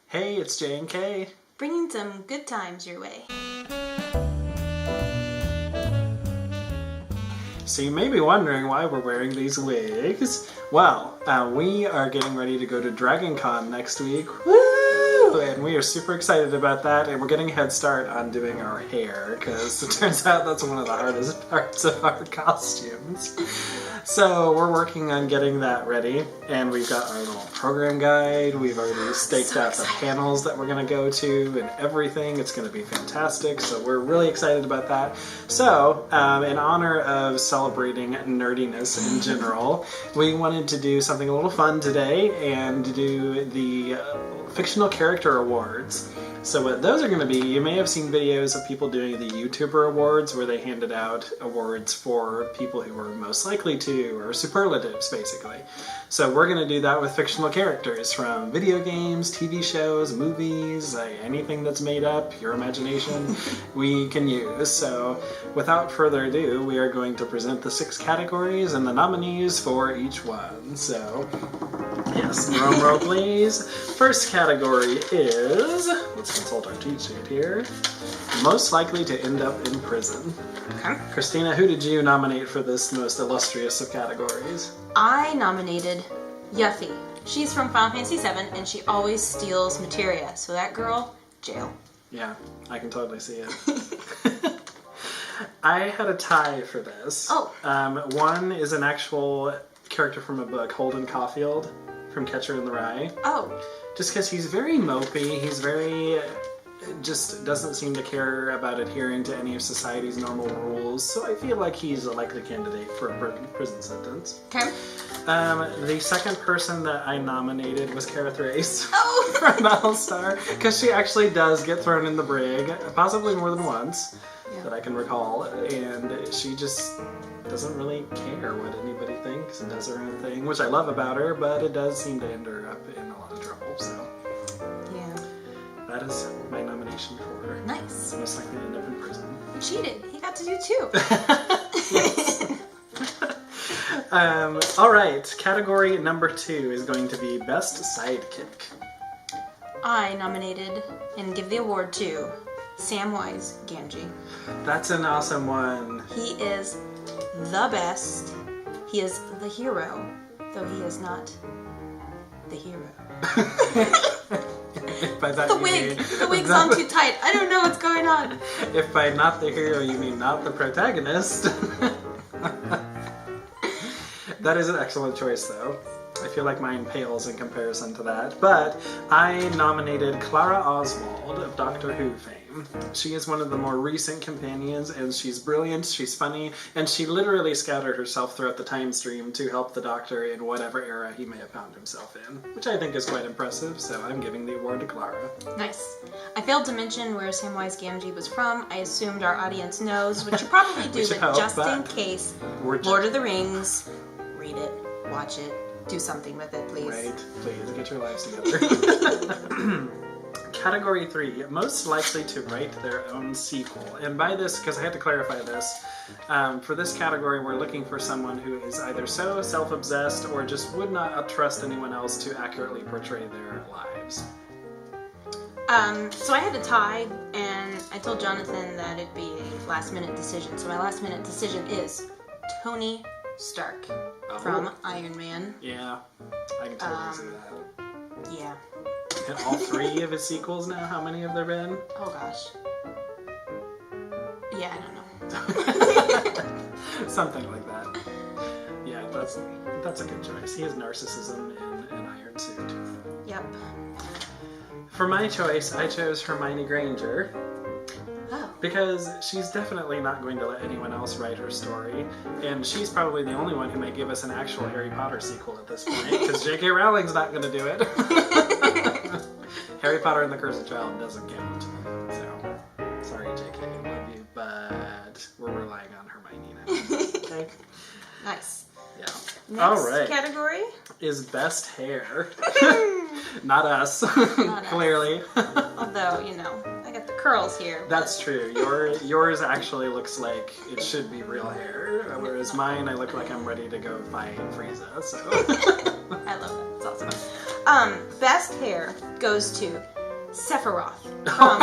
Hey, it's J and K. Bringing some good times your way. So you may be wondering why we're wearing these wigs. Well, we are getting ready to go to Dragon Con next week. Woo! And we are super excited about that, and we're getting a head start on doing our hair, because it turns out that's one of the hardest parts of our costumes. So we're working on getting that ready, and we've got our little program guide. We've already staked out the panels that we're going to go to and everything. It's going to be fantastic, so we're really excited about that. So, in honor of celebrating nerdiness in general, we wanted to do something a little fun today and do the Fictional Character Awards. So what those are going to be, you may have seen videos of people doing the YouTuber Awards where they handed out awards for people who were most likely to, or superlatives basically. So we're going to do that with fictional characters from video games, TV shows, movies, anything that's made up, your imagination, we can use. So without further ado, we are going to present the 6 categories and the nominees for each one. So, yes, drum roll please. First category is, let's consult our cheat sheet here, most likely to end up in prison. Okay. Kristina, who did you nominate for this most illustrious of categories? I nominated Yuffie. She's from Final Fantasy VII, and she always steals materia. So that girl, jail. Yeah, I can totally see it. I had a tie for this. Oh. One is an actual character from a book, Holden Caulfield, from Catcher in the Rye. Oh. Just because he's very mopey, he's very... just doesn't seem to care about adhering to any of society's normal rules, so I feel like he's a likely candidate for a prison sentence. Okay. The second person that I nominated was Kareth Race. Oh! From Battlestar, because she actually does get thrown in the brig, possibly more than once, that I can recall, and she just doesn't really care what anybody thinks and does her own thing, which I love about her, but it does seem to end her up in a lot of trouble, so... Yeah. That is my nomination for her. Nice. Most likely to end up in prison. You cheated. He got to do 2. Yes. Alright, category number 2 is going to be Best Sidekick. I nominated and give the award to Samwise Gamgee. That's an awesome one. He is the best. He is the hero, though he is not the hero. By that The wig's on too tight. I don't know what's going on. If by not the hero you mean not the protagonist. That is an excellent choice, though. I feel like mine pales in comparison to that. But I nominated Clara Oswald of Doctor Who fame. She is one of the more recent companions, and she's brilliant, she's funny, and she literally scattered herself throughout the time stream to help the Doctor in whatever era he may have found himself in, which I think is quite impressive, so I'm giving the award to Clara. Nice. I failed to mention where Samwise Gamgee was from. I assumed our audience knows, which you probably do, but just in case, Lord of the Rings, read it, watch it, do something with it, please. Right, please, get your lives together. Category 3, most likely to write their own sequel. And by this, because I had to clarify this, for this category we're looking for someone who is either so self-obsessed or just would not trust anyone else to accurately portray their lives. So I had a tie, and I told Jonathan that it'd be a last-minute decision. So my last-minute decision is Tony Stark from Iron Man. Yeah, I can totally see that. Yeah. And all 3 of his sequels now? How many have there been? Oh gosh. Yeah, I don't know. Something like that. Yeah, that's a good choice. He has narcissism in an iron suit. Yep. For my choice, I chose Hermione Granger. Oh. Because she's definitely not going to let anyone else write her story, and she's probably the only one who may give us an actual Harry Potter sequel at this point, because J.K. Rowling's not going to do it. Harry Potter and the Cursed Child doesn't count. So, sorry J.K., love you, but we're relying on Hermione now. Okay? Nice. Yeah. Next All right. category is Best Hair. Not us, clearly. Although, you know, I got the curls here. That's true. Yours actually looks like it should be real hair, whereas mine, I look like I'm ready to go fight Frieza, so. I love that. It's awesome. Best hair goes to Sephiroth from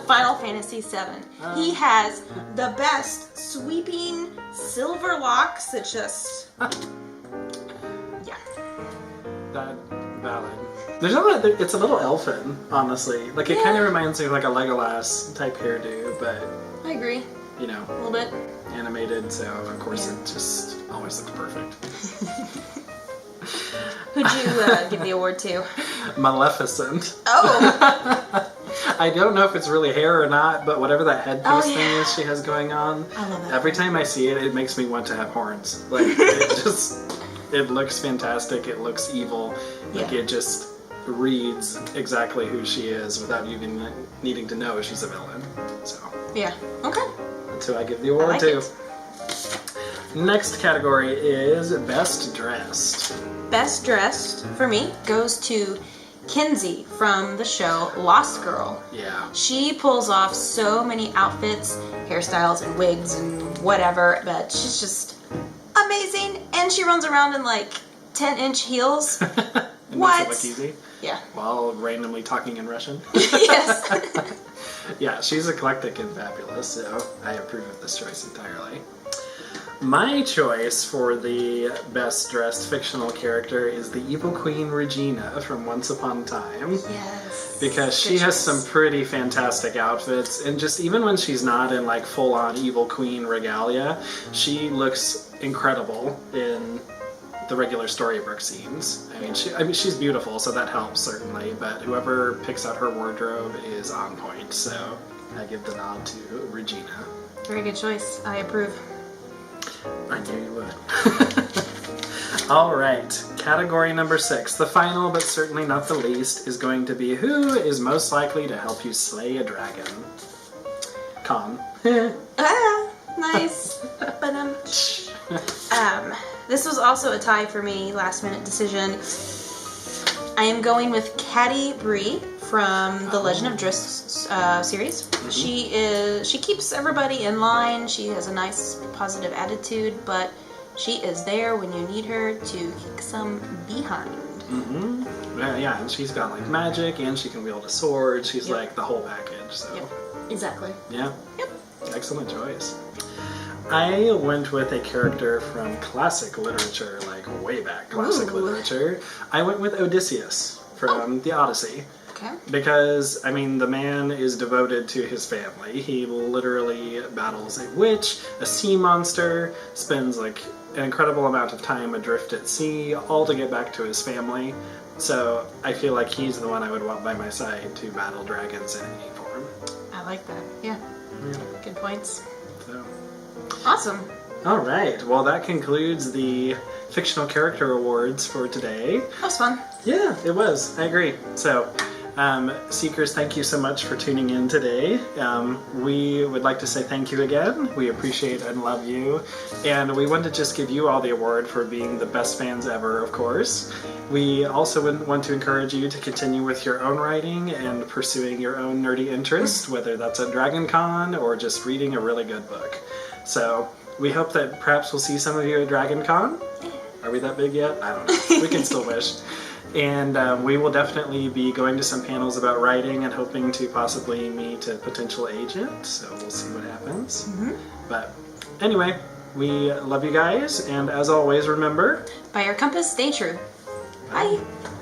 Final Fantasy VII. He has the best sweeping silver locks that just... yeah. That valid. There's it's a little elfin, honestly. Like, it kind of reminds me of like a Legolas type hairdo, but... I agree. You know. A little bit. Animated, so of course it just always looks perfect. Who'd you give the award to? Maleficent. Oh! I don't know if it's really hair or not, but whatever that headpiece thing is she has going on, I love that. Every time I see it, it makes me want to have horns. Like, it looks fantastic, it looks evil, like it just reads exactly who she is without even needing to know she's a villain. So yeah, okay. That's who I give the award to. Next category is Best Dressed. Best Dressed, for me, goes to Kinsey from the show Lost Girl. Yeah. She pulls off so many outfits, hairstyles, and wigs, and whatever, but she's just amazing. And she runs around in like 10-inch heels. And what? Makes it look easy? Yeah. While randomly talking in Russian? Yes. Yeah, she's eclectic and fabulous, so I approve of this choice entirely. My choice for the best dressed fictional character is the evil queen Regina from Once Upon a Time. Yes. Because she has some pretty fantastic outfits, and just even when she's not in like full-on evil queen regalia, she looks incredible in the regular Storybrooke scenes. I mean, she's beautiful, so that helps certainly, but whoever picks out her wardrobe is on point, so I give the nod to Regina. Very good choice. I approve. I knew you would. Alright, category number 6, the final but certainly not the least, is going to be who is most likely to help you slay a dragon. Con. Nice. This was also a tie for me, last minute decision. I am going with Caddy Bree from the Legend of Drizzt series. Mm-hmm. She keeps everybody in line. She has a nice positive attitude, but she is there when you need her to kick some behind. Mm-hmm. Yeah, and she's got like magic, and she can wield a sword. She's like the whole package. So. Yep. Exactly. Yeah. Yep. Excellent choice. I went with a character from classic literature, like way back classic literature. I went with Odysseus from the Odyssey. Okay. Because, I mean, the man is devoted to his family. He literally battles a witch, a sea monster, spends like an incredible amount of time adrift at sea, all to get back to his family. So I feel like he's the one I would want by my side to battle dragons in any form. I like that. Yeah. Good points. So. Awesome. All right. Well, that concludes the fictional character awards for today. That was fun. Yeah, it was. I agree. So, Seekers, thank you so much for tuning in today. We would like to say thank you again. We appreciate and love you. And we want to just give you all the award for being the best fans ever, of course. We also want to encourage you to continue with your own writing and pursuing your own nerdy interest, whether that's at Dragon Con or just reading a really good book. So, we hope that perhaps we'll see some of you at Dragon Con. Are we that big yet? I don't know. We can still wish. And we will definitely be going to some panels about writing and hoping to possibly meet a potential agent. So we'll see what happens. Mm-hmm. But anyway, we love you guys. And as always, remember... By your compass, stay true. Bye.